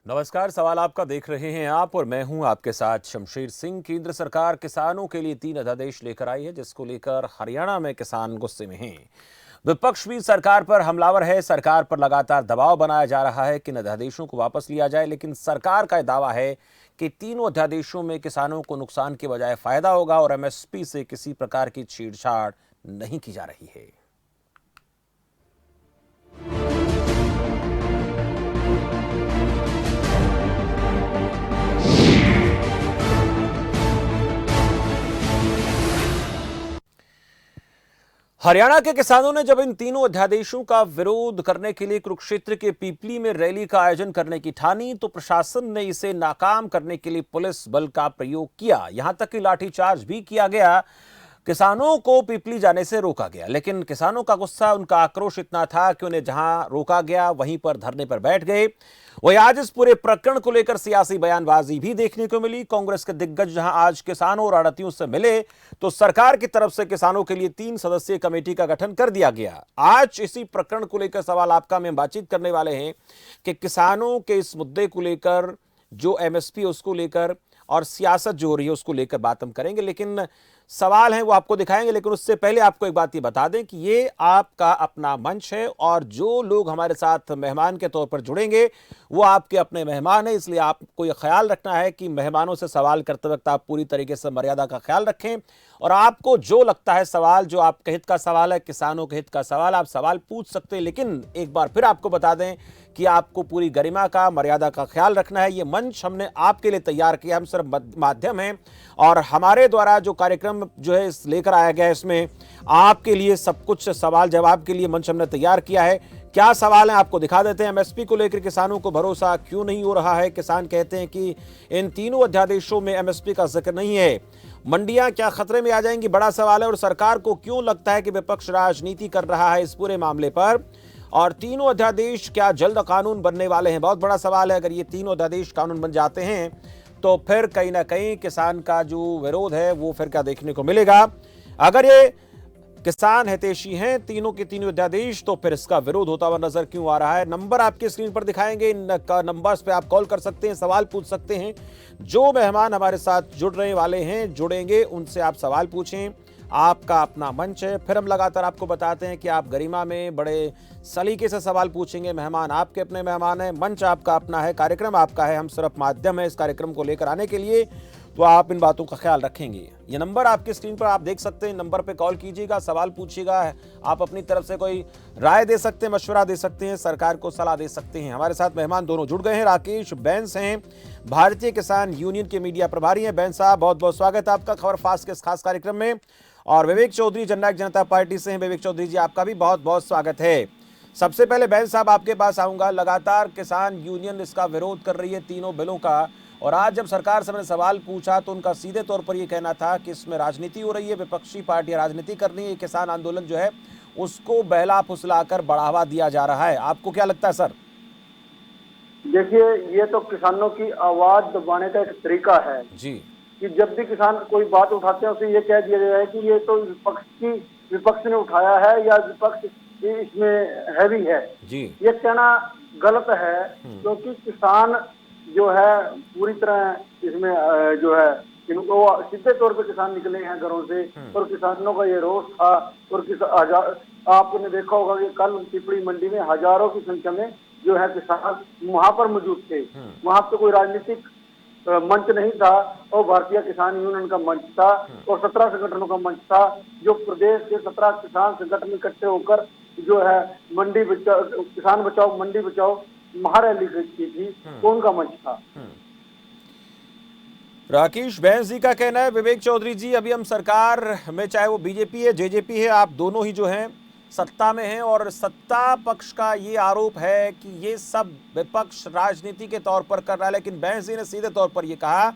नमस्कार। सवाल आपका देख रहे हैं आप और मैं हूं आपके साथ शमशेर सिंह। केंद्र सरकार किसानों के लिए 3 अध्यादेश लेकर आई है, जिसको लेकर हरियाणा में किसान गुस्से में हैं। विपक्ष भी सरकार पर हमलावर है। सरकार पर लगातार दबाव बनाया जा रहा है कि इन अध्यादेशों को वापस लिया जाए, लेकिन सरकार का दावा है कि तीनों अध्यादेशों में किसानों को नुकसान के बजाय फायदा होगा और एमएसपी से किसी प्रकार की छेड़छाड़ नहीं की जा रही है। हरियाणा के किसानों ने जब इन तीनों अध्यादेशों का विरोध करने के लिए कुरुक्षेत्र के पीपली में रैली का आयोजन करने की ठानी, तो प्रशासन ने इसे नाकाम करने के लिए पुलिस बल का प्रयोग किया। यहां तक कि लाठीचार्ज भी किया गया। किसानों को पीपली जाने से रोका गया, लेकिन किसानों का गुस्सा, उनका आक्रोश इतना था कि उन्हें जहां रोका गया वहीं पर धरने पर बैठ गए। वही आज इस पूरे प्रकरण को लेकर सियासी बयानबाजी भी देखने को मिली। कांग्रेस के दिग्गज जहां आज किसानों और आड़तियों से मिले, तो सरकार की तरफ से किसानों के लिए 3 सदस्यीय कमेटी का गठन कर दिया गया। आज इसी प्रकरण को लेकर सवाल आपका में बातचीत करने वाले हैं कि किसानों के इस मुद्दे को लेकर, जो एमएसपी उसको लेकर और सियासत जो हो रही है उसको लेकर बात हम करेंगे, लेकिन सवाल है वो आपको दिखाएंगे। लेकिन उससे पहले आपको एक बात ये बता दें कि ये आपका अपना मंच है और जो लोग हमारे साथ मेहमान के तौर पर जुड़ेंगे वो आपके अपने मेहमान हैं, इसलिए आपको ये ख्याल रखना है कि मेहमानों से सवाल करते वक्त आप पूरी तरीके से मर्यादा का ख्याल रखें और आपको जो लगता है सवाल, जो आपके हित का सवाल है, किसानों के हित का सवाल, आप सवाल पूछ सकते हैं। लेकिन एक बार फिर आपको बता दें कि आपको पूरी गरिमा का, मर्यादा का ख्याल रखना है। ये मंच हमने आपके लिए तैयार किया, हम सिर्फ माध्यम हैं और हमारे द्वारा जो कार्यक्रम जो है लेकर आया गया है, इसमें आपके लिए सब कुछ सवाल जवाब के लिए मंच हमने तैयार किया है। क्या सवाल है आपको दिखा देते हैं। एमएसपी को लेकर किसानों को भरोसा क्यों नहीं हो रहा है। किसान कहते हैं कि इन तीनों अध्यादेशों में एमएसपी का जिक्र नहीं है। मंडियां क्या खतरे में आ जाएंगी, बड़ा सवाल है। और सरकार को क्यों लगता है कि विपक्ष राजनीति कर रहा है इस पूरे मामले पर। और तीनों अध्यादेश क्या जल्द कानून बनने वाले हैं, बहुत बड़ा सवाल है। अगर ये तीनों अध्यादेश कानून बन जाते हैं तो फिर कहीं ना कहीं किसान का जो विरोध है वो फिर क्या देखने को मिलेगा। अगर ये किसान हितैषी हैं तीनों के तीनों अध्यादेश, तो फिर इसका विरोध होता हुआ नजर क्यों आ रहा है। नंबर आपकी स्क्रीन पर दिखाएंगे, इन नंबर्स पे आप कॉल कर सकते हैं, सवाल पूछ सकते हैं। जो मेहमान हमारे साथ जुड़ने वाले हैं, जुड़ेंगे, उनसे आप सवाल पूछें। आपका अपना मंच है। फिर हम लगातार आपको बताते हैं कि आप गरिमा में बड़े सलीके से सवाल पूछेंगे। मेहमान आपके अपने मेहमान हैं, मंच आपका अपना है, कार्यक्रम आपका है, हम सिर्फ माध्यम है इस कार्यक्रम को लेकर आने के लिए। तो आप इन बातों का ख्याल रखेंगे। ये नंबर आपकी स्क्रीन पर आप देख सकते हैं, नंबर पे कॉल कीजिएगा, सवाल पूछिएगा। आप अपनी तरफ से कोई राय दे सकते हैं, मशवरा दे सकते हैं, सरकार को सलाह दे सकते हैं। हमारे साथ मेहमान दोनों जुड़ गए हैं। राकेश बैंस हैं, भारतीय किसान यूनियन के मीडिया प्रभारी हैं। बैंस साहब, बहुत बहुत स्वागत है आपका खबर फास्ट के इस खास कार्यक्रम में। और विवेक चौधरी जननायक जनता पार्टी से हैं। विवेक चौधरी जी, आपका भी बहुत बहुत स्वागत है। सबसे पहले बैंस साहब आपके पास आऊंगा। लगातार किसान यूनियन इसका विरोध कर रही है, तीनों बिलों का। और आज जब सरकार से मैंने सवाल पूछा तो उनका सीधे तौर पर यह कहना था कि इसमें राजनीति हो रही है, विपक्षी पार्टियां राजनीति कर रही है, किसान आंदोलन जो है उसको बहला फुसलाकर बढ़ावा दिया जा रहा है। आपको क्या लगता है सर? देखिए, ये तो किसानों की आवाज दबाने का एक तरीका है जी, कि जब भी किसान कोई बात उठाते हैं उसे ये कह दिया जाए कि ये तो विपक्ष ने उठाया है या विपक्ष इसमें हैवी है। जी, ये कहना गलत है, क्योंकि किसान जो है पूरी तरह इसमें जो है इनको सीधे तौर पे किसान निकले हैं घरों से और किसानों का ये रोष था। और आपने देखा होगा कि कल पिपली मंडी में हजारों की संख्या में जो है किसान वहां पर मौजूद थे। वहां पे कोई राजनीतिक मंच नहीं था और भारतीय किसान यूनियन का मंच था और 17 संगठनों का मंच था, जो प्रदेश के 17 किसान संगठन इकट्ठे होकर जो है मंडी बचाओ, किसान बचाओ मंडी बचाओ महारैली की थी, तो उनका मंच था। राकेश बैंस जी का कहना है। विवेक चौधरी जी, अभी हम सरकार में, चाहे वो बीजेपी है, जेजेपी है, आप दोनों ही जो हैं सत्ता में हैं और सत्ता पक्ष का ये आरोप है कि ये सब विपक्ष राजनीति के तौर पर कर रहा है। लेकिन बैंस जी ने सीधे तौर पर ये कहा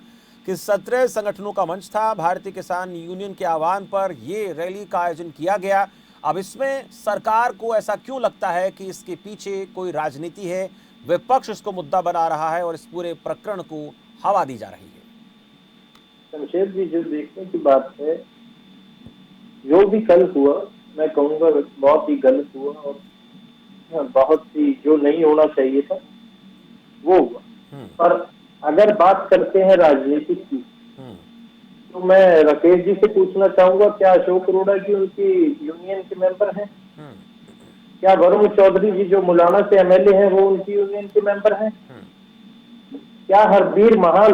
कि 17 संगठनों का मंच था, भारतीय किसान यूनियन के आह्वान पर ये रैली का आयोजन किया गया। अब इसमें सरकार को ऐसा क्यों लगता है कि इसके पीछे कोई राजनीति है, विपक्ष इसको मुद्दा बना रहा है और इस पूरे प्रकरण को हवा दी जा रही है? शमशेर जी, जो देखने की बात है, जो भी कल हुआ मैं कहूँगा बहुत ही गलत हुआ और बहुत ही जो नहीं होना चाहिए था वो हुआ। पर अगर बात करते हैं राजनीति की, तो मैं राकेश जी से पूछना चाहूंगा, क्या अशोक अरोड़ा जी उनकी यूनियन के मेंबर हैं? क्या वरुण चौधरी जी जो मुलाना से एमएलए हैं वो उनकी यूनियन के मेंबर हैं? क्या हरबीर महाल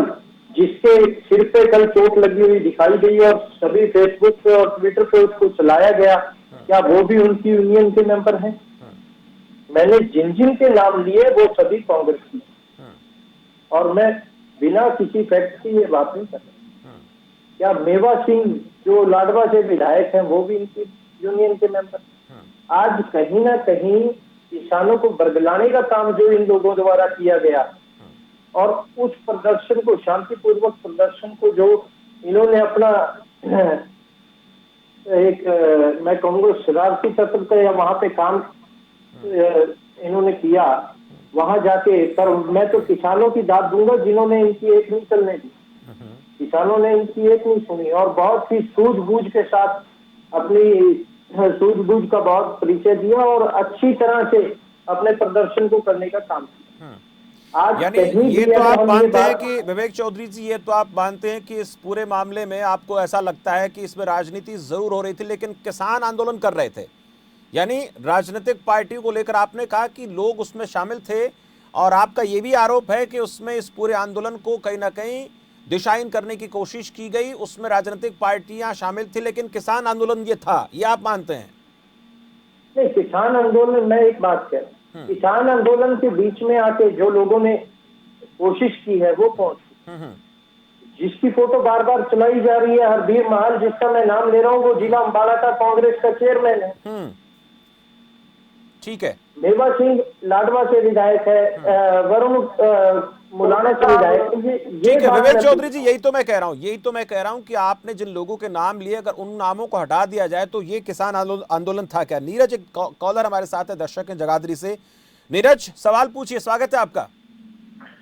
जिसके सिर पे कल चोट लगी हुई दिखाई गई और सभी फेसबुक पे और ट्विटर पे उसको चलाया गया, क्या वो भी उनकी यूनियन के मेंबर हैं? मैंने जिन जिन के नाम लिए वो सभी कांग्रेस की, और मैं बिना किसी फैक्ट की ये बात नहीं कर रहा। क्या मेवा सिंह जो लाडवा से विधायक हैं वो भी इनकी यूनियन के मेंबर? आज कहीं ना कहीं किसानों को बरगलाने का काम जो इन लोगों द्वारा किया गया, और उस प्रदर्शन को, शांतिपूर्वक प्रदर्शन को जो इन्होंने अपना एक मैं कहूँगा शरारती तत्व का या वहां पे काम इन्होंने किया, वहां जाके, पर मैं तो किसानों की दाद दूंगा जिन्होंने इनकी एक नहीं चलने दी। किसानों ने इनकी एक नहीं सुनी और बहुत ही सूझबूझ के साथ अपनी सूझबूझ का बहुत परिचय दिया और अच्छी तरह से अपने प्रदर्शन को करने का काम किया। आज यानी ये तो आप मानते हैं कि विवेक चौधरी जी, ये तो आप मानते हैं कि इस पूरे मामले में आपको ऐसा लगता है कि इसमें राजनीति जरूर हो रही थी, लेकिन किसान आंदोलन कर रहे थे, यानी राजनीतिक पार्टियों को लेकर आपने कहा कि लोग उसमें शामिल थे, और आपका ये भी आरोप है कि उसमें इस पूरे आंदोलन को कहीं ना कहीं दिशाहीन करने की कोशिश की गई, उसमें राजनीतिक पार्टियां शामिल थी, लेकिन किसान आंदोलन ये था, ये आप मानते हैं? नहीं, किसान आंदोलन, मैं एक बात कह रहा हूं, किसान आंदोलन के बीच में आके जो लोगों ने कोशिश की है वो कौन? जिसकी फोटो बार बार चलाई जा रही है, हरबीर महाल जिसका मैं नाम ले रहा हूँ, वो जिला अम्बाला का कांग्रेस का चेयरमैन है। ठीक है। मेवा सिंह लाडवा से विधायक है, वरुण मुलाना से विधायक है। ठीक है विवेक चौधरी जी, यही तो मैं कह रहा हूं कि आपने जिन लोगों के नाम लिए, अगर उन नामों को हटा दिया जाए तो ये किसान आंदोलन था क्या? नीरज, एक कॉलर हमारे साथ है, दर्शक हैं जगाधरी से। नीरज, सवाल पूछिए, स्वागत है आपका।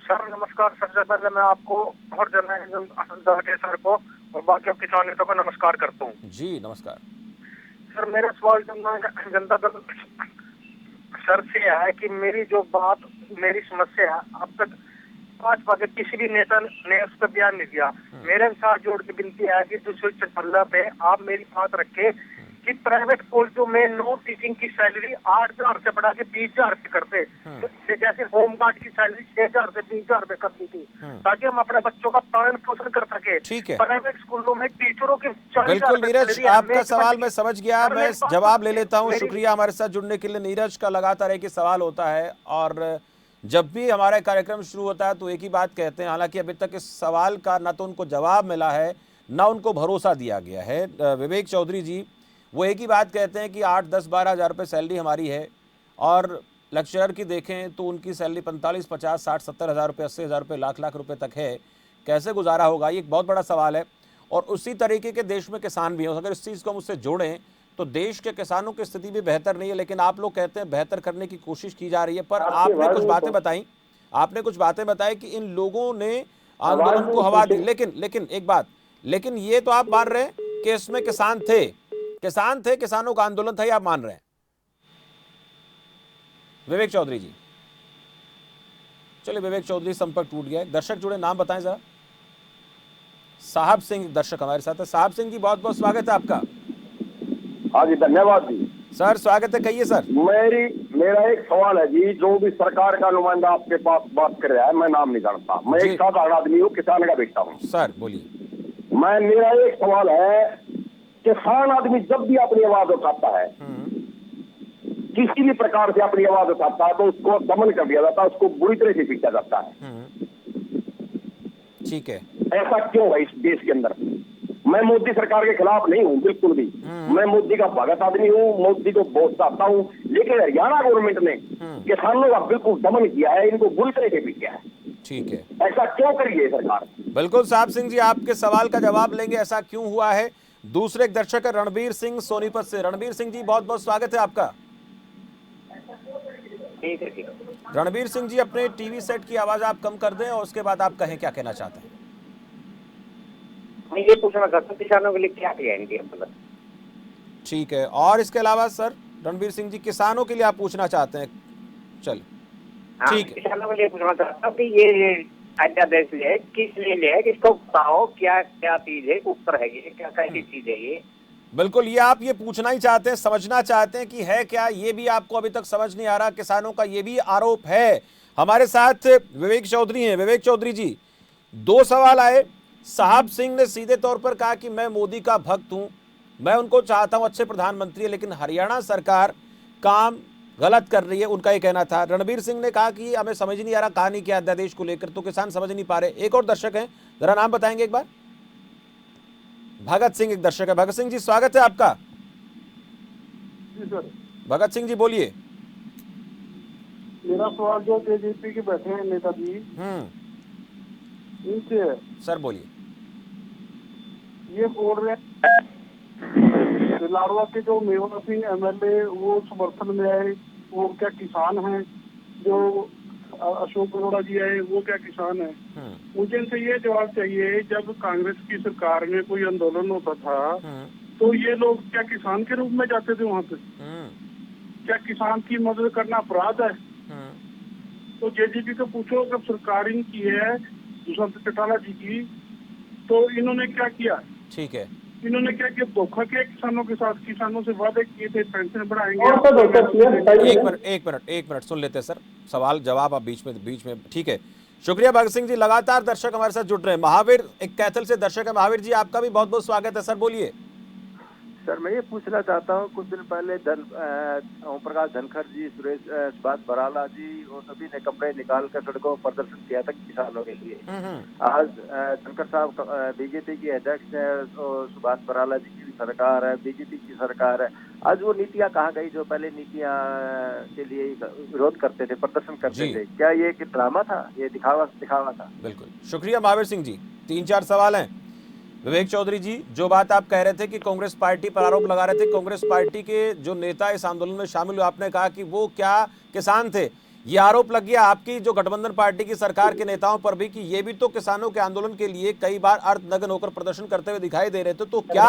सर नमस्कार। सबसे पहले मैं आपको और सर को और बाकी किसान नेताओं को नमस्कार करता हूँ। जी नमस्कार सर। मेरा सवाल जनता दल सर से है कि मेरी समस्या है, अब तक भाजपा के किसी भी नेता ने उस पर बयान नहीं दिया। मेरे साथ जोड़ के विनती है कि दूसरे चट्टल्ला पे आप मेरी बात रखे कि प्राइवेट कॉलेजों में नो टीचिंग की सैलरी 8,000 से बढ़ा के 20,000 से करते, जैसे होम गार्ड की सैलरी 6,000 से 20,000 रुपए करती थी, ताकि हम अपने बच्चों का पालन पोषण कर सके। ठीक है, प्राइवेट स्कूलों में टीचरों की बिल्कुल नीरज, आपका सवाल मैं समझ गया, मैं जवाब ले लेता हूँ। शुक्रिया हमारे साथ जुड़ने के लिए। नीरज का लगातार एक ही सवाल होता है, और जब भी हमारा कार्यक्रम शुरू होता है तो एक ही बात कहते हैं, हालांकि अभी तक इस सवाल का ना तो उनको जवाब मिला है ना उनको भरोसा दिया गया है। विवेक चौधरी जी वो एक ही बात कहते हैं कि 8, 10, 12 हज़ार रुपये सैलरी हमारी है, और लेक्चरर की देखें तो उनकी सैलरी 45, 50, 60, 70 हज़ार रुपये, 80 हज़ार रुपये, लाख लाख रुपए तक है। कैसे गुजारा होगा, ये एक बहुत बड़ा सवाल है। और उसी तरीके के देश में किसान भी हैं, अगर इस चीज़ को हम उससे जोड़ें तो देश के किसानों की स्थिति भी बेहतर नहीं है, लेकिन आप लोग कहते हैं बेहतर करने की कोशिश की जा रही है। पर आपने कुछ बातें बताई कि इन लोगों ने आंदोलन को हवा दी, लेकिन एक बात, लेकिन ये तो आप मान रहे हैं कि इसमें किसान थे, किसानों का आंदोलन था, ये आप मान रहे हैं? विवेक चौधरी जी, चलिए विवेक चौधरी संपर्क टूट गया। दर्शक जुड़े, नाम बताएं जरा। साहब सिंह दर्शक हमारे साथ है। साहब सिंह जी, बहुत बहुत स्वागत है आपका। हाँ जी, धन्यवाद जी। सर स्वागत है, कहिए सर। मेरा एक सवाल है जी, जो भी सरकार का नुमाइंदा आपके पास बात कर रहा है, मैं नाम नहीं जानता, मैं एक साधारण आदमी हूँ, किसान का बेटा हूँ। सर बोलिए। मेरा एक सवाल है, किसान आदमी जब भी अपनी आवाज उठाता है, किसी भी प्रकार से अपनी आवाज उठाता है, तो उसको दमन कर दिया जाता है, उसको बुरी तरह से पीटा जाता है। ठीक है, ऐसा क्यों है इस देश के अंदर? मैं मोदी सरकार के खिलाफ नहीं हूँ बिल्कुल भी, मैं मोदी का भगत आदमी हूँ, मोदी को वोट चाहता हूँ, लेकिन हरियाणा गवर्नमेंट ने किसानों का बिल्कुल दमन किया है, इनको बुरी तरह से पीटा है। ठीक है, ऐसा क्यों कर रही है सरकार? बिल्कुल साहब सिंह जी, आपके सवाल का जवाब लेंगे, ऐसा क्यों हुआ है। दूसरे एक दर्शक है रणबीर सिंह सोनीपत से। रणबीर सिंह जी, बहुत बहुत स्वागत है आपका। रणबीर सिंह जी, अपने टीवी सेट की आवाज आप कम कर दें और उसके बाद आप कहें क्या कहना चाहते हैं। मैं ये पूछना चाहता हूँ किसानों के लिए क्या किया इनकी मतलब। ठीक है, और इसके अलावा सर रणबीर सिंह जी, किसानों के लिए आप पूछना चाहते हैं? चल ठीक है, किसानों के लिए पूछना चाहता हूँ कि ये अध्यादेश लिया है, किस लिए लिया है, किसको बताओ क्या क्या चीज है, उत्तर है ये, क्या कैसी चीज है ये। बिल्कुल, ये आप ये पूछना ही चाहते हैं, समझना चाहते हैं कि है क्या, ये भी आपको अभी तक समझ नहीं आ रहा। किसानों का ये भी आरोप है। हमारे साथ विवेक चौधरी हैं। विवेक चौधरी जी, 2 सवाल आए। साहब सिंह ने सीधे तौर पर कहा कि मैं मोदी का भक्त हूं, मैं उनको चाहता हूं अच्छे प्रधानमंत्री है, लेकिन हरियाणा सरकार काम गलत कर रही है, उनका ये कहना था। रणबीर सिंह ने कहा कि हमें समझ नहीं आ रहा कहानी क्या अध्यादेश को लेकर, तो किसान समझ नहीं पा रहे। एक और दर्शक हैं, जरा नाम बताएंगे एक बार। भगत सिंह एक दर्शक है। भगत सिंह जी, स्वागत है आपका। जी सर, भगत सिंह जी बोलिए। मेरा सवाल जो जेजेपी के बैठे हैं नेताजी इनसे है। सर बोलिए। ये बोल रहे हैं लाडवा के जो मेवा सिंह एमएलए वो समर्थन में आए, वो क्या किसान हैं? जो अशोक अरोड़ा जी आए वो क्या किसान है? मुझे इनसे ये जवाब चाहिए, जब कांग्रेस की सरकार में कोई आंदोलन होता था तो ये लोग क्या किसान के रूप में जाते थे वहाँ पे? क्या किसान की मदद करना अपराध है? तो जेजेपी को पूछो, जब सरकार इनकी है दुष्यंत चौटाला जी की, तो इन्होंने क्या किया? ठीक है, इन्होंने क्या किया? धोखा किया किसानों के साथ। किसानों से वादे किए थे पेंशन कौन सा बढ़ाएंगे। धोखा किया बताइए एक ना। मिनट एक मिनट एक मिनट सुन लेते हैं सर, सवाल जवाब आप बीच में। ठीक है, शुक्रिया भगत सिंह जी। लगातार दर्शक हमारे साथ जुड़ रहे हैं। महावीर एक कैथल से दर्शक है। महावीर जी, आपका भी बहुत बहुत स्वागत है। सर बोलिए। सर, मैं ये पूछना चाहता हूँ, कुछ दिन पहले ओम प्रकाश धनखड़ जी, सुभाष बराला जी और सभी ने कपड़े निकाल कर सड़कों पर प्रदर्शन किया था किसानों के लिए। आज धनखड़ साहब बीजेपी के अध्यक्ष है और सुभाष बराला जी की भी सरकार है, बीजेपी की सरकार है। आज वो नीतियाँ कहाँ गई जो पहले नीतियाँ के लिए विरोध करते थे, प्रदर्शन करते थे? क्या ये एक ड्रामा था, ये दिखावा था? बिल्कुल, शुक्रिया महावीर सिंह जी। 3-4 सवाल हैं। विवेक चौधरी जी, जो बात आप कह रहे थे कि कांग्रेस पार्टी पर आरोप लगा रहे थे, कांग्रेस पार्टी के जो नेता इस आंदोलन में शामिल हुए, आपने कहा कि वो क्या किसान थे। ये आरोप लग गया आपकी जो गठबंधन पार्टी की सरकार के नेताओं पर भी कि ये भी तो किसानों के आंदोलन के लिए कई बार अर्थनग्न होकर प्रदर्शन करते हुए दिखाई दे रहे थे, तो क्या?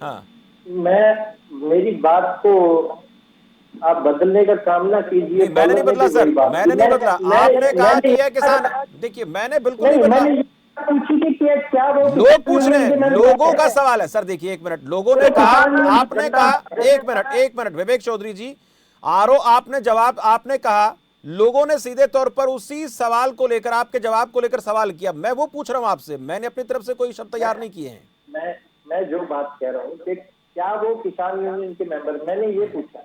हाँ, मेरी बात को आप बदलने का काम ना कीजिए। मैंने नहीं बदला सर, मैंने नहीं बदला। आपने कहा कि यह किसान, देखिए मैंने बिल्कुल नहीं बदला। क्या लोग पूछ रहे हैं, लोगों का सवाल है सर। देखिए एक मिनट, लोगों ने कहा, आपने कहा, एक मिनट विवेक चौधरी जी, आपने कहा लोगों ने सीधे तौर पर उसी सवाल को लेकर, आपके जवाब को लेकर सवाल किया। मैं वो पूछ रहा हूं आपसे, मैंने अपनी तरफ से कोई शब्द तैयार नहीं किए हैं। मैं जो बात कह रहा हूँ कि क्या वो किसान यूनियन के मेंबर, मैंने ये पूछा।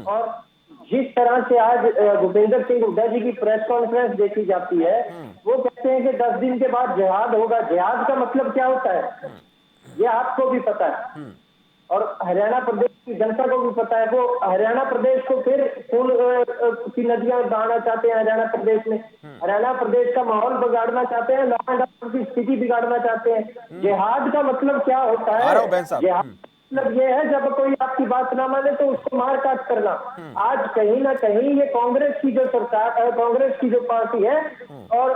और जिस तरह से आज भूपेंद्र सिंह हुड्डा जी की प्रेस कॉन्फ्रेंस देखी जाती है, वो कहते हैं कि 10 दिन के बाद जिहाद होगा। जिहाद का मतलब क्या होता है ये आपको भी पता है और हरियाणा प्रदेश की जनता को भी पता है। वो हरियाणा प्रदेश को फिर खून की नदियां बहाना चाहते हैं। हरियाणा प्रदेश में हरियाणा प्रदेश का माहौल बिगाड़ना चाहते हैं, लॉ एंड ऑर्डर की स्थिति बिगाड़ना चाहते हैं। जिहाद का मतलब क्या होता है? जिहाद मतलब ये है जब कोई आपकी बात ना माने तो उसको मार काट करना। आज कहीं ना कहीं ये कांग्रेस की जो सरकार, कांग्रेस की जो पार्टी है और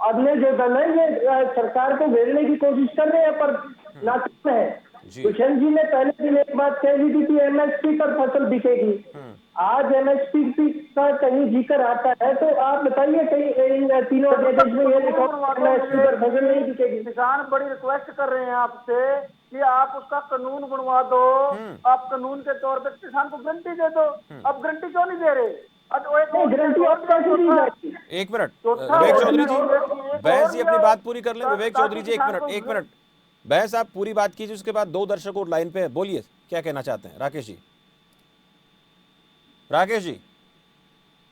अन्य जो दल है, ये सरकार को घेरने की कोशिश कर रहे हैं, पर नाकाम है। दुष्यंत जी ने पहले दिन एक बात कह दी थी कि एमएसपी पर फसल बिकेगी। आज एमएसपी का कहीं जिक्र आता है तो आप बताइए कहीं इन तीनों अध्यादेश में ये लिखा एमएसपी पर फसल नहीं बिकेगी। किसान बड़ी रिक्वेस्ट कर रहे हैं आपसे कि आप उसका कानून बनवा दो। आप कानून के तौर पे किसान को गारंटी दे दो। अब गारंटी क्यों नहीं दे रहे? एक मिनट विवेक चौधरी जी, बहस जी अपनी बात पूरी कर लें। विवेक चौधरी जी एक मिनट बहस आप पूरी बात कीजिए, उसके बाद 2 दर्शक और लाइन पे है। बोलिए क्या कहना चाहते हैं। राकेश जी।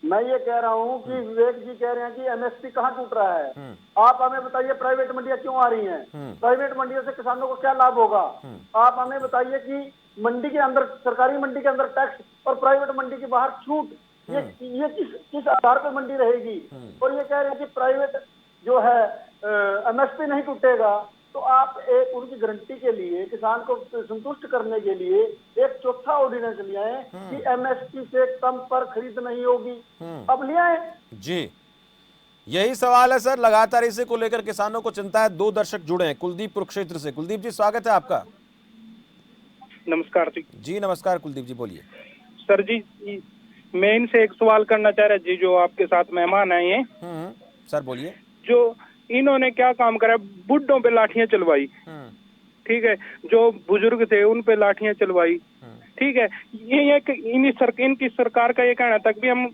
मैं ये कह रहा हूँ कि विवेक जी कह रहे हैं कि एमएसपी कहाँ टूट रहा है। आप हमें बताइए प्राइवेट मंडियां क्यों आ रही हैं? प्राइवेट मंडियों से किसानों को क्या लाभ होगा? आप हमें बताइए कि मंडी के अंदर, सरकारी मंडी के अंदर टैक्स और प्राइवेट मंडी के बाहर छूट, ये किस आधार पर मंडी रहेगी? और ये कह रहे हैं कि प्राइवेट जो है एमएसपी नहीं टूटेगा। तो आप एक उनकी गारंटी के लिए, किसान को संतुष्ट करने के लिए एक चौथा ऑर्डिनेंस ले आए कि एमएसपी से कम पर खरीद नहीं होगी। अब ले आए जी। यही सवाल है सर, लगातार इसे को लेकर किसानों को चिंता है। 2 दर्शक जुड़े हैं। कुलदीप कुरुक्षेत्र से। कुलदीप जी स्वागत है आपका। नमस्कार जी नमस्कार कुलदीप जी, बोलिए। सर जी, मैं इनसे एक सवाल करना चाह रहा जी, जो आपके साथ मेहमान आए हैं। सर बोलिए। जो इन्होंने क्या काम करा, बुड्ढों पे लाठियां चलवाई, ठीक है, जो बुजुर्ग थे उन पे लाठियां चलवाई, ठीक है। इनकी सरकार का ये कहना था कि हम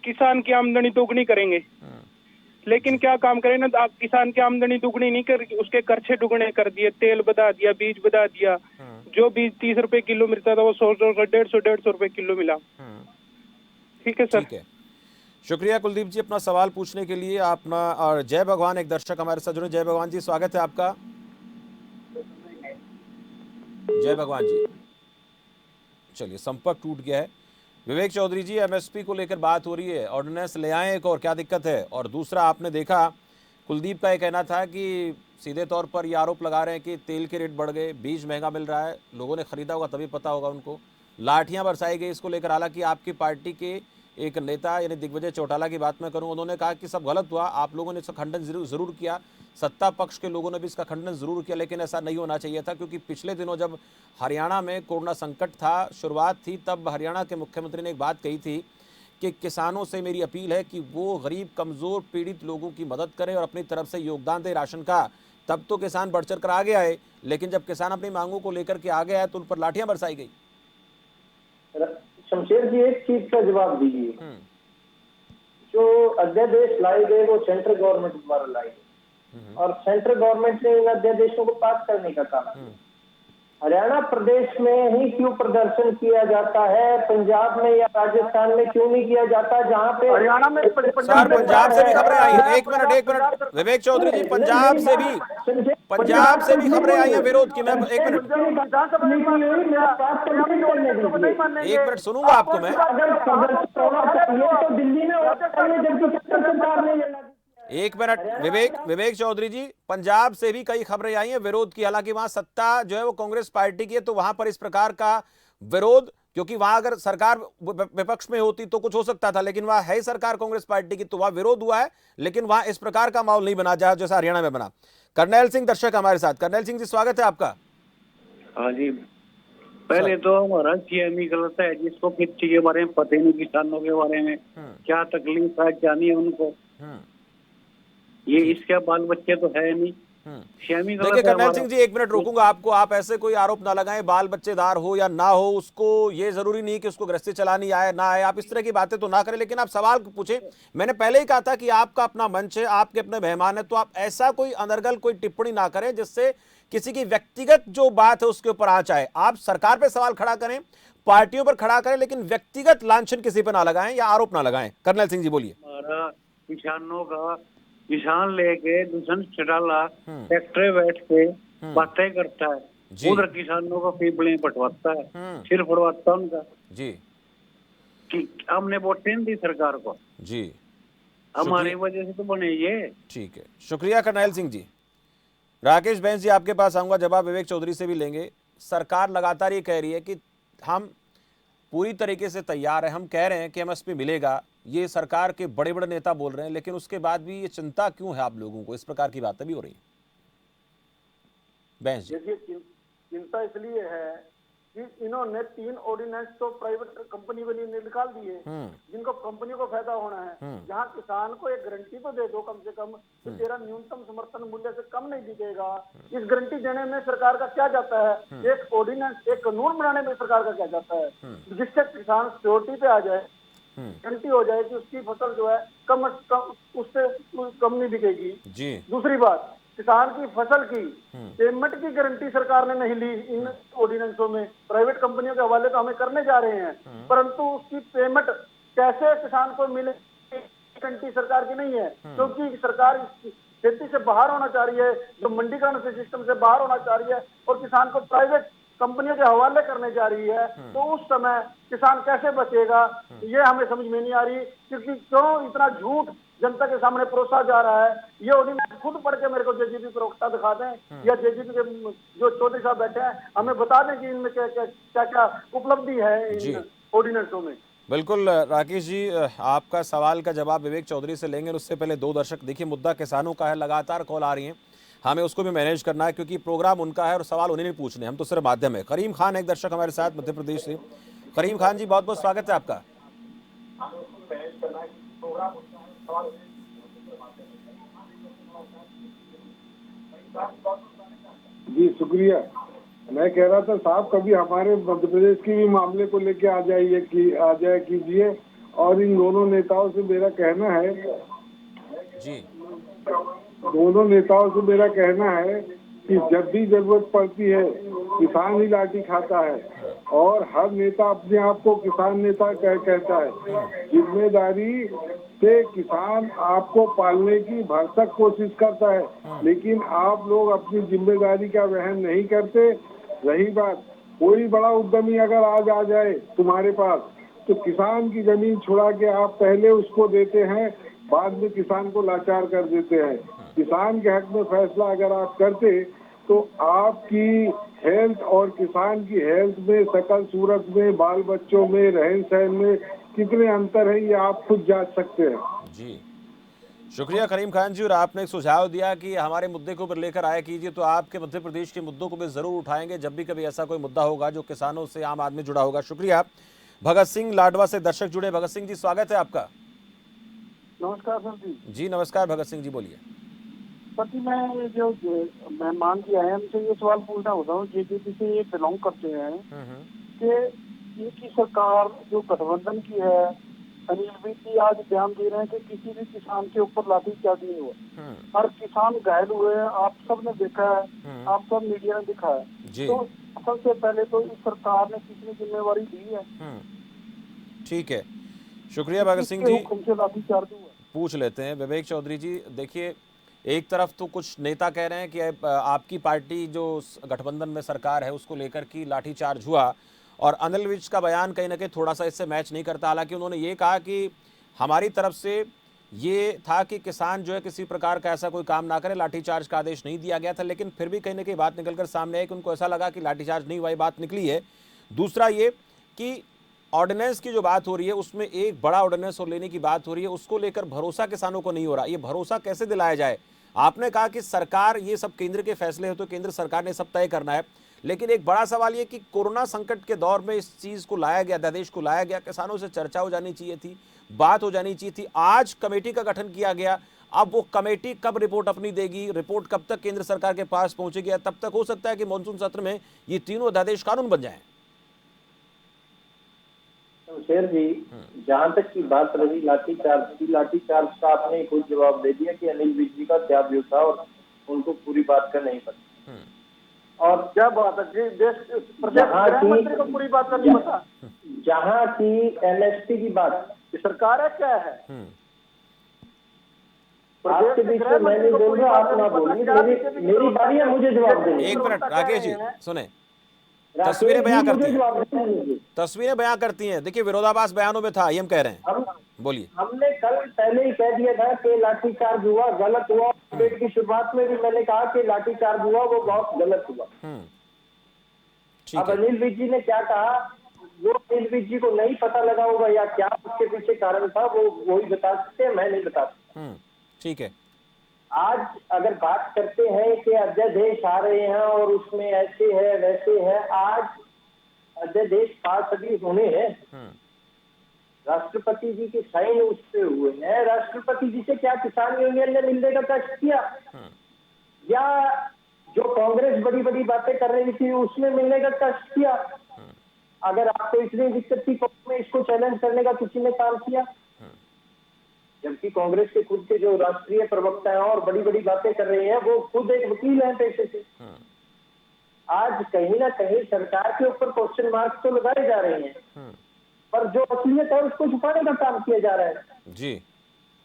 किसान की आमदनी दोगुनी करेंगे, लेकिन क्या काम करें ना, आप किसान की आमदनी दुगनी नहीं कर, उसके खर्चे दुगने कर दिए, तेल बढ़ा दिया, बीज बढ़ा दिया, जो बीज 30 रुपए किलो मिलता था वो 100 150 रुपए किलो मिला। ठीक है सर। ठीक है, शुक्रिया कुलदीप जी अपना सवाल पूछने के लिए। अपना और जय भगवान एक दर्शक हमारे साथ जुड़े। जय भगवान जी, स्वागत है आपका। जय भगवान जी, चलिए संपर्क टूट गया है। विवेक चौधरी जी, एमएसपी को लेकर बात हो रही है, ऑर्डिनेंस ले आए एक, और क्या दिक्कत है? और दूसरा, आपने देखा कुलदीप का ये कहना था कि सीधे तौर पर ये आरोप लगा रहे हैं कि तेल के रेट बढ़ गए, बीज महंगा मिल रहा है, लोगों ने खरीदा होगा तभी पता होगा उनको, लाठियां बरसाई गई इसको लेकर। हालांकि आपकी पार्टी के एक नेता यानी दिग्विजय चौटाला की बात मैं करूं, उन्होंने कहा कि सब गलत हुआ, आप लोगों ने इसका खंडन जरूर किया, सत्ता पक्ष के लोगों ने भी इसका खंडन जरूर किया, लेकिन ऐसा नहीं होना चाहिए था, क्योंकि पिछले दिनों जब हरियाणा में कोरोना संकट था, शुरुआत थी, तब हरियाणा के मुख्यमंत्री ने एक बात कही थी कि किसानों से मेरी अपील है कि वो गरीब, कमज़ोर, पीड़ित लोगों की मदद करें और अपनी तरफ से योगदान दें राशन का। तब तो किसान बढ़ चढ़ कर आगे आए, लेकिन जब किसान अपनी मांगों को लेकर के आगे आए तो उन पर लाठियां बरसाई गई। शमशेर जी, एक चीज का जवाब दीजिए, जो अध्यादेश लाए गए वो सेंट्रल गवर्नमेंट द्वारा लाए गए और सेंट्रल गवर्नमेंट ने इन अध्यादेशों को पास करने का काम किया। हरियाणा प्रदेश में ही क्यों प्रदर्शन किया जाता है, पंजाब में या राजस्थान में क्यों नहीं किया जाता, जहाँ पे हरियाणा में सर पंजाब से भी खबरें आई हैं। एक मिनट विवेक चौधरी जी, पंजाब से भी खबरें आई हैं विरोध की। मैं एक मिनट सुनूंगा आपको मैं। तो दिल्ली में सरकार ने एक मिनट विवेक चौधरी जी, पंजाब से भी कई खबरें आई हैं विरोध की। हालांकि वहां सत्ता जो है वो कांग्रेस पार्टी की है, तो वहां पर इस प्रकार का विरोध, क्योंकि वहां अगर सरकार विपक्ष में होती तो कुछ हो सकता था, लेकिन वहां है सरकार कांग्रेस पार्टी की, तो वहां विरोध हुआ है, लेकिन वहां इस प्रकार का माहौल नहीं बना जैसा हरियाणा में बना। कर्नैल सिंह दर्शक हमारे साथ। कर्नैल सिंह जी, स्वागत है आपका। हाँ जी, पहले तो हमारा सीएम ही गलत है, जिसको खेती के बारे में पता ही नहीं, किसानों के बारे में क्या तकलीफ है क्या नहीं है उनको, ये इसके बाल बच्चे तो है नहीं। देखिए कर्नैल सिंह जी, एक मिनट रोकूंगा आपको। आप ऐसे कोई आरोप ना लगाएं, बाल बच्चेदार हो या ना हो, उसको ये जरूरी नहीं कि उसको गृहस्थी चलानी आए ना आए, आप इस तरह की बातें तो ना करें, लेकिन आप सवाल पूछें। मैंने पहले ही कहा था कि आपका अपना मंच है, आपके अपने मेहमान है, तो आप ऐसा कोई अनर्गल कोई टिप्पणी ना करें जिससे किसी की व्यक्तिगत जो बात है उसके ऊपर आंच आए। आप सरकार पर सवाल खड़ा करें, पार्टियों पर खड़ा करें, लेकिन व्यक्तिगत लांछन किसी पर ना लगाएं या आरोप ना लगाएं। कर्नैल सिंह जी बोलिए। हमारा किसानों का, किसान लेके दूसरे चटाला ट्रैक्टर बैठ के बातें करता है, उधर किसानों को पीपले पटवाता है, सिर पड़वाता उनका जी, कि हमने वोटें दी सरकार को जी, हमारी वजह से तो बने ये। ठीक है, शुक्रिया कर्नैल सिंह जी। राकेश बैंस जी, आपके पास आऊंगा, जवाब विवेक चौधरी से भी लेंगे। सरकार लगातार ये कह रही है कि हम पूरी तरीके से तैयार है, हम कह रहे हैं कि एमएसपी मिलेगा, ये सरकार के बड़े बड़े नेता बोल रहे हैं, लेकिन उसके बाद भी ये चिंता क्यों है आप लोगों को? इस प्रकार की बातें भी हो रही हैं। बैंस जी, देखिए, चिंता इसलिए है कि इन्होंने 3 ऑर्डिनेंस तो प्राइवेट कंपनी वाली ने निकाल दिए, जिनको कंपनियों को फायदा होना है। जहां किसान को एक गारंटी तो दे दो कम से कम कि तेरा न्यूनतम समर्थन मूल्य से कम नहीं बिकेगा। इस गारंटी देने में सरकार का क्या जाता है? एक ऑर्डिनेंस, एक कानून बनाने में सरकार का क्या जाता है, जिससे किसान सिक्योरिटी पे आ जाए, गारंटी हो जाए कि उसकी फसल जो है कम उससे कम नहीं बिकेगी जी। दूसरी बात, किसान की फसल की पेमेंट की गारंटी सरकार ने नहीं ली इन ऑर्डिनेंसों में। प्राइवेट कंपनियों के हवाले तो हमें करने जा रहे हैं, परंतु उसकी पेमेंट कैसे किसान को मिले गारंटी सरकार की नहीं है, क्योंकि सरकार खेती से बाहर होना चाह रही है, जो मंडीकरण से सिस्टम से बाहर होना चाह रही है और किसान को प्राइवेट कंपनियों के हवाले करने जा रही है। तो उस समय किसान कैसे बचेगा, ये हमें समझ में नहीं आ रही, क्योंकि क्यों इतना झूठ जनता के सामने परोसा जा रहा है। ये ऑर्डिनेंस खुद पढ़ के मेरे को जेजीपी प्रवक्ता दिखा दें या जेजीपी के जो चौधरी साहब बैठे हैं हमें बता दें कि इनमें क्या क्या उपलब्धि है इन ऑर्डिनेंसों में। बिल्कुल राकेश जी, आपका सवाल का जवाब विवेक चौधरी से लेंगे, उससे पहले 2 दर्शक, देखिए मुद्दा किसानों का है, लगातार कॉल आ रही है, हमें उसको भी मैनेज करना है क्योंकि प्रोग्राम उनका है और सवाल उन्हें नहीं पूछने, हम तो सिर्फ माध्यम है। करीम खान एक दर्शक हमारे साथ मध्य प्रदेश से। करीम खान जी, बहुत बहुत स्वागत है आपका। जी शुक्रिया। मैं कह रहा था साहब कभी हमारे मध्य प्रदेश के भी मामले को लेके आ जाए कीजिए। और इन दोनों नेताओं से मेरा कहना है जी कि जब भी जरूरत पड़ती है किसान ही लाठी खाता है और हर नेता अपने आप को किसान नेता कहता है। जिम्मेदारी से किसान आपको पालने की भरसक कोशिश करता है, लेकिन आप लोग अपनी जिम्मेदारी का वहन नहीं करते। रही बात, कोई बड़ा उद्यमी अगर आज आ जाए तुम्हारे पास तो किसान की जमीन छुड़ा के आप पहले उसको देते हैं, बाद में किसान को लाचार कर देते हैं। किसान के हक में फैसला अगर आप करते तो आपकी हेल्थ और किसान की हेल्थ में, शकल सूरत में, बाल बच्चों में, रहन सहन में कितने अंतर है ये आप खुद जांच सकते हैं। जी शुक्रिया करीम खान जी। और आपने एक सुझाव दिया कि हमारे मुद्दे को ऊपर लेकर आया कीजिए, तो आपके मध्य प्रदेश के मुद्दों को भी जरूर उठाएंगे जब भी कभी ऐसा कोई मुद्दा होगा जो किसानों से, आम आदमी जुड़ा होगा। शुक्रिया। भगत सिंह लाडवा से दर्शक जुड़े। भगत सिंह जी स्वागत है आपका। नमस्कार सर जी। नमस्कार भगत सिंह जी, बोलिए। सर जी, मैं जो मेहमान जी आए हैं उनसे ये सवाल पूछना होता हूँ, जेजेपी से ये बिलोंग करते हैं कि इनकी सरकार जो गठबंधन की है, अनिल विज आज बयान दे रहे हैं कि किसी भी किसान के ऊपर लाठीचार्ज नहीं हुआ, हर किसान घायल हुए हैं। आप सब ने देखा है, आप सब मीडिया ने दिखा है। तो सबसे पहले तो इस सरकार ने कितनी जिम्मेवारी दी है? ठीक है, शुक्रिया भगत सिंह जी। लाठीचार्ज हुआ, पूछ लेते हैं विवेक चौधरी जी। देखिए, एक तरफ तो कुछ नेता कह रहे हैं कि आपकी पार्टी जो गठबंधन में सरकार है उसको लेकर की लाठीचार्ज हुआ, और अनिल विज का बयान कहीं ना कहीं थोड़ा सा इससे मैच नहीं करता। हालांकि उन्होंने ये कहा कि हमारी तरफ से ये था कि किसान जो है किसी प्रकार का ऐसा कोई काम ना करे, लाठीचार्ज का आदेश नहीं दिया गया था। लेकिन फिर भी कहीं ना कहीं बात निकलकर सामने आई कि उनको ऐसा लगा कि लाठीचार्ज नहीं हुआ, ये बात निकली है। दूसरा ये कि ऑर्डिनेंस की जो बात हो रही है उसमें एक बड़ा ऑर्डिनेंस और लेने की बात हो रही है, उसको लेकर भरोसा किसानों को नहीं हो रहा। ये भरोसा कैसे दिलाया जाए? आपने कहा कि सरकार, ये सब केंद्र के फैसले हो तो केंद्र सरकार ने सब तय करना है, लेकिन एक बड़ा सवाल ये कि कोरोना संकट के दौर में इस चीज को लाया गया, अध्यादेश को लाया गया, किसानों से चर्चा हो जानी चाहिए थी, बात हो जानी चाहिए थी। आज कमेटी का गठन किया गया, अब वो कमेटी कब रिपोर्ट अपनी देगी, रिपोर्ट कब तक केंद्र सरकार के पास पहुंचेगी, तब तक हो सकता है कि मानसून सत्र में ये तीनों अध्यादेश कानून बन जाए। शेर जी, जहाँ तक की बात रही लाठीचार्ज का आपने खुद जवाब दे दिया कि अनिल विज जी का क्या व्यू था और उनको पूरी बात का नहीं पता। और क्या बात है, प्रधानमंत्री को पूरी बात का नहीं पता। जहाँ की एमएसपी की बात, सरकार है क्या है? आपके बीच में मैं नहीं बोल रहा, आप ना बोलिए, मेरी बारी है मुझे जवाब देने। एक मिनट राकेश जी सुने, तस्वीरें बयां करती हैं। देखिए, विरोधाभास बयानों में था, ये हम कह रहे हैं। बोलिए। हमने कल पहले ही कह दिया था कि लाठीचार्ज हुआ, गलत हुआ। डिबेट की शुरुआत में भी मैंने कहा कि लाठीचार्ज हुआ, वो बहुत गलत हुआ। अब अनिल विज जी ने क्या कहा, वो अनिल विज जी को नहीं पता लगा होगा या क्या उसके पीछे कारण था, वो वही बता सकते हैं, मैं नहीं बता सकता। ठीक है। आज अगर बात करते हैं कि अध्यादेश आ रहे हैं और उसमें ऐसे है वैसे है, आज अध्यादेश पास अभी होने हैं, राष्ट्रपति जी के साइन उस पे हुए हैं। राष्ट्रपति जी से क्या किसान यूनियन ने मिलने का कष्ट किया, या जो कांग्रेस बड़ी बड़ी बातें कर रही थी उसमें मिलने का कष्ट किया? अगर आपको इतनी दिक्कत थी में इसको चैलेंज करने का किसी ने काम किया? जबकि कांग्रेस के खुद के जो राष्ट्रीय प्रवक्ता हैं और बड़ी बड़ी बातें कर रहे हैं, वो खुद एक वकील हैं पेशे से। आज कहीं ना कहीं सरकार के ऊपर क्वेश्चन मार्क तो लगाए जा रहे हैं, पर जो असलियत है उसको छुपाने का काम किया जा रहा है। जी,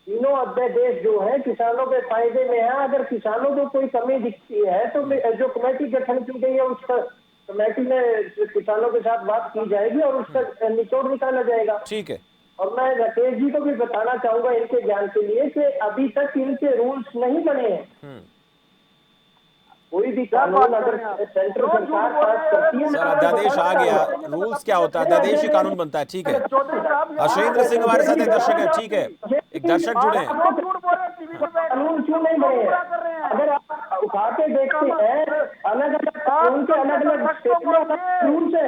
तीनों अध्यादेश जो है किसानों के फायदे में है। अगर किसानों को कोई कमी दिखती है तो जो कमेटी गठन की गई है उसका कमेटी में किसानों के साथ बात की जाएगी और उसका निचोड़ निकाला जाएगा। ठीक है। और मैं राकेश जी को भी बताना चाहूंगा इनके ज्ञान के लिए कि अभी तक इनके रूल्स नहीं बने हैं। कोई भी कानून अगर सेंट्रल सरकार पास करती है, सर अध्यादेश आ गया, रूल्स क्या होता है? अध्यादेश ही कानून बनता है। ठीक है। अशेंद्र सिंह हमारे साथ एक दर्शक है। ठीक है, एक दर्शक जुड़े हैं। कानून क्यों नहीं बने हैं? अगर आप उठा के देखते हैं, अलग अलग उनके अलग अलग रूल्स है।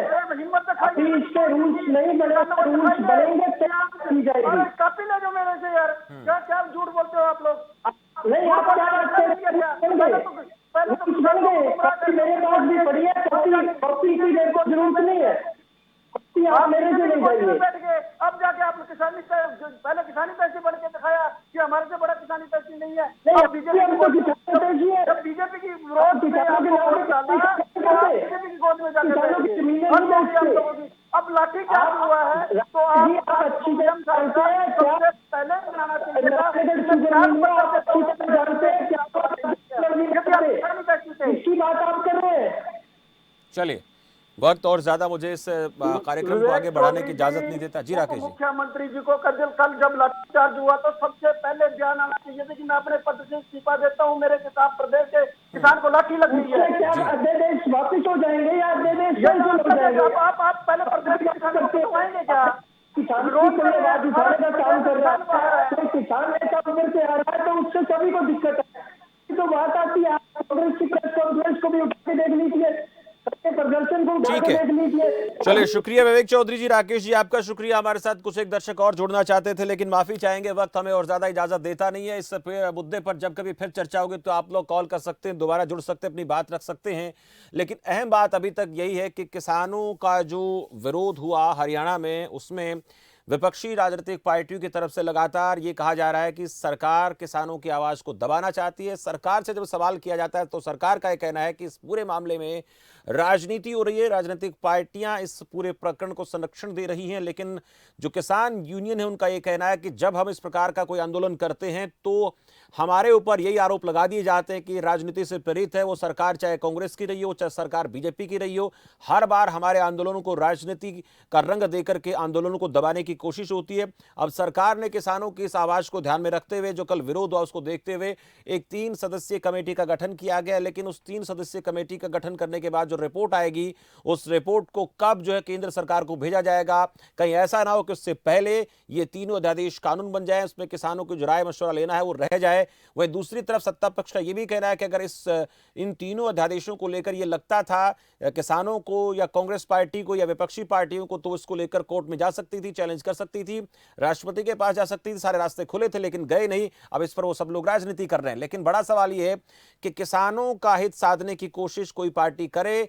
अभी इसके रूल्स नहीं बने, रूल्स बनेंगे तो की जाएगी। कापी ले जो मेरे से यार, क्या क्या झूठ बोलते हो आप लोग? नहीं, आप क्या करते हैं? रूल्स बन गए, कॉपी मेरे पास भी पड़ी है, कॉपी की मेरे को जरूरत नहीं है, कॉपी आप मेरे से नहीं चाहिए। बैठ गए, अब जाके आप किसानी पहले किसानी पैसे बन के दिखाया कि हमारे से बड़ा किसानी पैसे नहीं है। नहीं, बीजेपी हमको किसानी पैसे है, जब बीजेपी की विरोध किसानों के नाम पे बीजेपी की गोद में जाके किसानों की जमीनें नहीं बेचते। अब लाठी चार्ज हुआ है तो आप अच्छी तरह जानते हैं क्या पहले बनाना चाहिए था। आप अच्छी तरह जानते हैं क्या इसकी बात आप कर रहे हैं। चलिए, वक्त और ज्यादा मुझे इस कार्यक्रम को आगे बढ़ाने की इजाजत नहीं देता। जी राकेश जी। मुख्यमंत्री जी को कल जब लाठीचार्ज हुआ तो सबसे पहले ध्यान आना चाहिए था कि मैं अपने पद से इस्तीफा देता हूं, मेरे किसान प्रदेश के किसान को लाठी लग गई है। अध्यादेश वापिस हो जाएंगे या अध्यादेश आप पहले प्रदेश के किसानों को आएंगे क्या? किसान आवाज उठाने का काम कर रहा है, तो किसान नेता उधर से आ रहा है तो उससे सभी को दिक्कत है। तो बात आती है, कांग्रेस की प्रेस कॉन्फ्रेंस को भी उठा के देख लीजिए, प्रदर्शन को ठीक है। चलिए, शुक्रिया विवेक चौधरी जी। राकेश जी, आपका शुक्रिया। हमारे साथ कुछ एक दर्शक और जुड़ना चाहते थे लेकिन माफी चाहेंगे, वक्त हमें और ज्यादा इजाजत देता नहीं है। इस मुद्दे पर जब कभी फिर चर्चा होगी तो आप लोग कॉल कर सकते हैं, दोबारा जुड़ सकते हैं, अपनी बात रख सकते हैं। लेकिन अहम बात अभी तक यही है कि किसानों का जो विरोध हुआ हरियाणा में, उसमें विपक्षी राजनीतिक पार्टियों की तरफ से लगातार ये कहा जा रहा है कि सरकार किसानों की आवाज को दबाना चाहती है। सरकार से जब सवाल किया जाता है तो सरकार का यह कहना है कि इस पूरे मामले में राजनीति हो रही है, राजनीतिक पार्टियां इस पूरे प्रकरण को संरक्षण दे रही हैं। लेकिन जो किसान यूनियन है उनका यह कहना है कि जब हम इस प्रकार का कोई आंदोलन करते हैं तो हमारे ऊपर यही आरोप लगा दिए जाते हैं कि राजनीति से प्रेरित है। वो सरकार चाहे कांग्रेस की रही हो, चाहे सरकार बीजेपी की रही हो, हर बार हमारे आंदोलनों को राजनीति का रंग देकर के आंदोलनों को दबाने की कोशिश होती है। अब सरकार ने किसानों की इस आवाज को ध्यान में रखते हुए, जो कल विरोध हुआ उसको देखते हुए, एक 3 सदस्यीय कमेटी का गठन किया गया। लेकिन उस 3 सदस्यीय कमेटी का गठन करने के बाद जो रिपोर्ट आएगी, उस रिपोर्ट को कब जो है केंद्र सरकार को भेजा जाएगा, कहीं ऐसा ना हो कि उससे पहले ये तीनों अध्यादेश कानून बन जाए, उसमें किसानों को जो राय मशवरा लेना है वो रह जाए। वहीं दूसरी तरफ सत्ता पक्ष का यह भी कहना है कि अगर इन तीनों अध्यादेशों को लेकर यह लगता था किसानों को या कांग्रेस पार्टी को या विपक्षी पार्टियों को, तो इसको लेकर कोर्ट में जा सकती थी, चैलेंज कर सकती थी, राष्ट्रपति के पास जा सकती थी, सारे रास्ते खुले थे, लेकिन गए नहीं। अब इस पर वो सब लोग राजनीति कर रहे हैं। लेकिन बड़ा सवाल यह है कि किसानों का हित साधने की कोशिश कोई पार्टी करे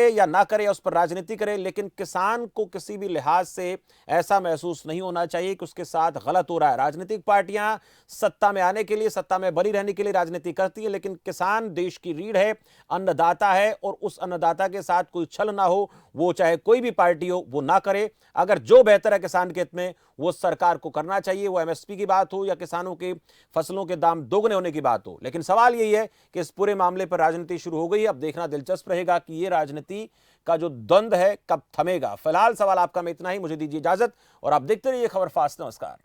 या ना करे, उस पर राजनीति करे, लेकिन किसान को किसी भी लिहाज से ऐसा महसूस नहीं होना चाहिए कि उसके साथ गलत हो रहा है। राजनीतिक पार्टियां सत्ता में आने के लिए, सत्ता में बनी रहने के लिए राजनीति करती है, लेकिन किसान देश की रीढ़ है, अन्नदाता है, और उस अन्नदाता के साथ कोई छल ना हो, वो चाहे कोई भी पार्टी हो, वो ना करे। अगर जो बेहतर है किसान के हित में वो सरकार को करना चाहिए, वो एमएसपी की बात हो या किसानों के फसलों के दाम दोगुने होने की बात हो। लेकिन सवाल यही है कि इस पूरे मामले पर राजनीति शुरू हो गई। अब देखना दिलचस्प रहेगा कि ये राजनीति का जो द्वंद्व है कब थमेगा। फिलहाल सवाल आपका में इतना ही। मुझे दीजिए इजाजत और आप देखते रहिए खबर फास्ट। नमस्कार।